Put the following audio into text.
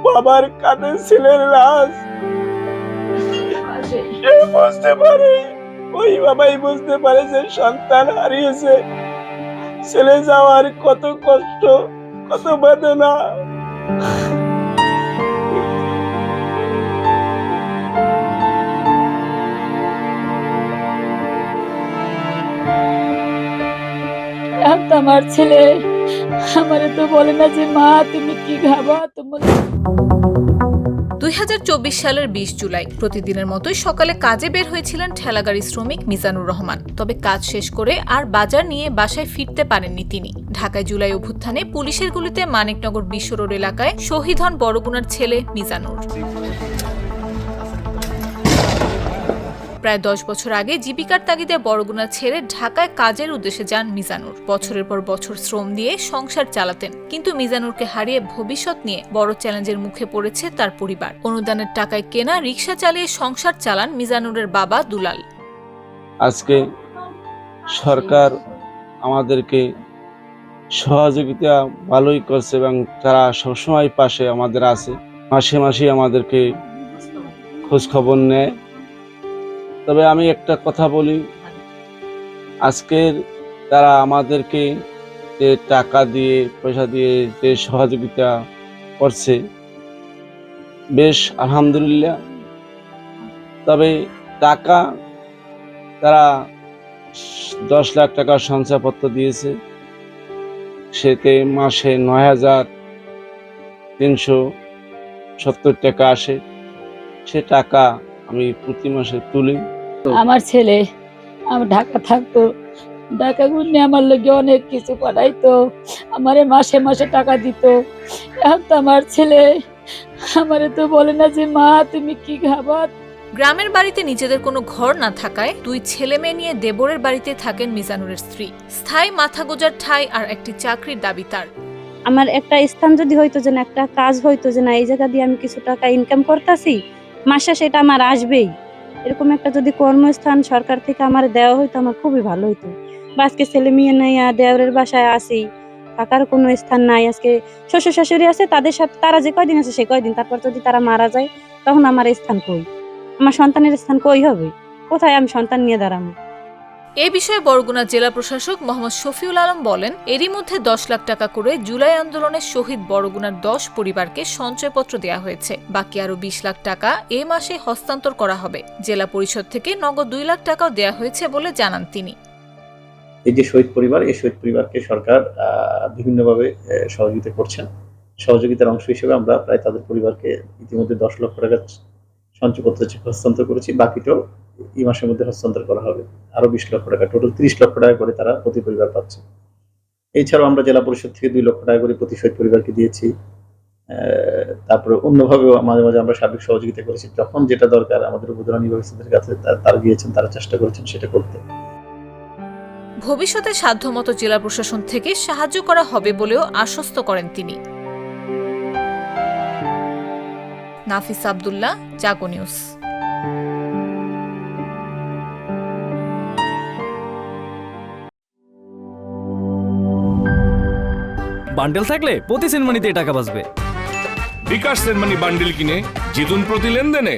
বাবার কাঁধে ছেলের লাশ সে বুঝতে পারে, ওই বাবাই বুঝতে পারে যে সন্তান হারিয়েছে। ছেলে যাওয়ার কত কষ্ট, কত বেদনা। আমার ছেলে আমারে তো বলে না যে মা তুমি কি খাবা তোমার। 2024 সালের 20 জুলাই প্রতিদিনের মতোই সকালে কাজে বের হয়েছিলেন ঠেলাগাড়ি শ্রমিক মিজানুর রহমান। তবে কাজ শেষ করে আর বাজার নিয়ে বাসায় ফিরতে পারেননি তিনি। ঢাকায় জুলাই অভ্যুত্থানে পুলিশের গুলিতে মানিকনগর বিশ্ব রোড এলাকায় শহীদ হন বড়গুনার ছেলে মিজানুর। প্রায় 10 বছর আগে জীবিকার তাগিদে বড়গুনা ছেড়ে ঢাকায় কাজের উদ্দেশ্যে যান মিজানুর। বছরের পর বছর শ্রম দিয়ে সংসার চালাতেন, কিন্তু মিজানুরকে হারিয়ে ভবিষ্যৎ নিয়ে বড় চ্যালেঞ্জের মুখে পড়েছে তার পরিবার। অনুদানের টাকায় কেনা রিকশা চালিয়ে সংসার চালান মিজানুরের বাবা দুলাল। আজকে সরকার আমাদেরকে সহযোগিতা ভালোই করছে এবং তারা সবসময় পাশে আমাদের আছে, মাসে মাসে আমাদেরকে খোঁজ খবর নেয়। তবে আমি একটা কথা বলি, আজকের তারা আমাদেরকে যে টাকা দিয়ে পয়সা দিয়ে যে সহযোগিতা করছে বেশ আলহামদুলিল্লাহ। তবে টাকা তারা 10 লাখ টাকা সঞ্চয়পত্র দিয়েছে, সেতে মাসে 9,370 টাকা আসে। সে টাকা আমি প্রতি মাসে তুলি। আমার ছেলে আমার ঢাকা থাকতো, ঢাকা ঘুরলে আমার লোকে অনেক কিছু পাঠাইতো, আমারে মাসে মাসে টাকা দিত। এখন তো আমার ছেলে আমারে তো বলে না যে মা তুমি কি খাবা। গ্রামের বাড়িতে নিজেদের কোনো ঘর না থাকায় 2 ছেলে মেয়ে নিয়ে দেবরের বাড়িতে থাকেন মিজানুরের স্ত্রী। স্থায়ী মাথা গোজার ঠাঁই আর একটি চাকরির দাবি তার। আমার একটা স্থান যদি হইতো, যে না একটা কাজ হইতো, যে না এই জায়গা দিয়ে আমি কিছু টাকা ইনকাম করতেছি, মাসে সেটা আমার আসবেই, এরকম একটা যদি কর্মস্থান সরকার থেকে আমার দেওয়া হইতো আমার খুবই ভালো হইতো। বা আজকে ছেলে মেয়ে নাই, দেওরের বাসায় আসি, থাকার কোনো স্থান নাই। আজকে শ্বশুর শাশুড়ি আছে, তাদের সাথে তারা যে কয়দিন আছে সে কয়দিন, তারপর যদি তারা মারা যায় তখন আমার স্থান কই, আমার সন্তানের স্থান কই হবে, কোথায় আমি সন্তান নিয়ে দাঁড়াবো। এ বিষয়ে বরগুনা জেলা প্রশাসক মোহাম্মদ শফিউল আলম বলেন, এরই মধ্যে 10 লাখ টাকা করে জুলাই আন্দোলনের শহীদ বরগুনার 10 পরিবারকে সঞ্চয়পত্র দেওয়া হয়েছে। বাকি আরো 20 লাখ টাকা এ মাসে হস্তান্তর করা হবে। জেলা পরিষদ থেকে নগদ 2 লাখ টাকাও দেওয়া হয়েছে বলে জানান তিনি। এই যে শহীদ পরিবার, এই শহীদ পরিবারকে সরকার বিভিন্নভাবে সহযোগিতা করছেন। সহযোগিতার অংশ হিসেবে আমরা প্রায় তাদের পরিবারকে ইতিমধ্যে 10 লক্ষ টাকা সঞ্চয়পত্র হস্তান্তর করেছি। বাকিটাও এই মাসের মধ্যে হস্তান্তর করা হবে। আরো 20 লক্ষ টাকা, টোটাল 30 লক্ষ টাকা করে তারা প্রতি পরিবার পাচ্ছে। এছাড়াও আমরা জেলা পরিষদ থেকে 2 লক্ষ টাকা করে প্রতি শহীদ পরিবারকে দিয়েছি। তারপরে অন্যভাবেও মাঝে মাঝে আমরা সার্বিক সহযোগিতা করেছি। যখন যেটা দরকার আমাদের উপজেলা নির্বাহী অফিসারদের কাছে তারা গিয়েছেন, তারা চেষ্টা করেছেন সেটা করতে। ভবিষ্যতে সাধ্যমতো জেলা প্রশাসন থেকে সাহায্য করা হবে বলেও আশ্বস্ত করেন তিনি। নাফিস আব্দুল্লাহ, জাগো নিউজ। বান্ডেল থাকলে প্রতি সেনমানিতে টাকা বাঁচবে। বিকাশ সেনমানি বান্ডেল কিনে জিতুন প্রতি লেনদেনে।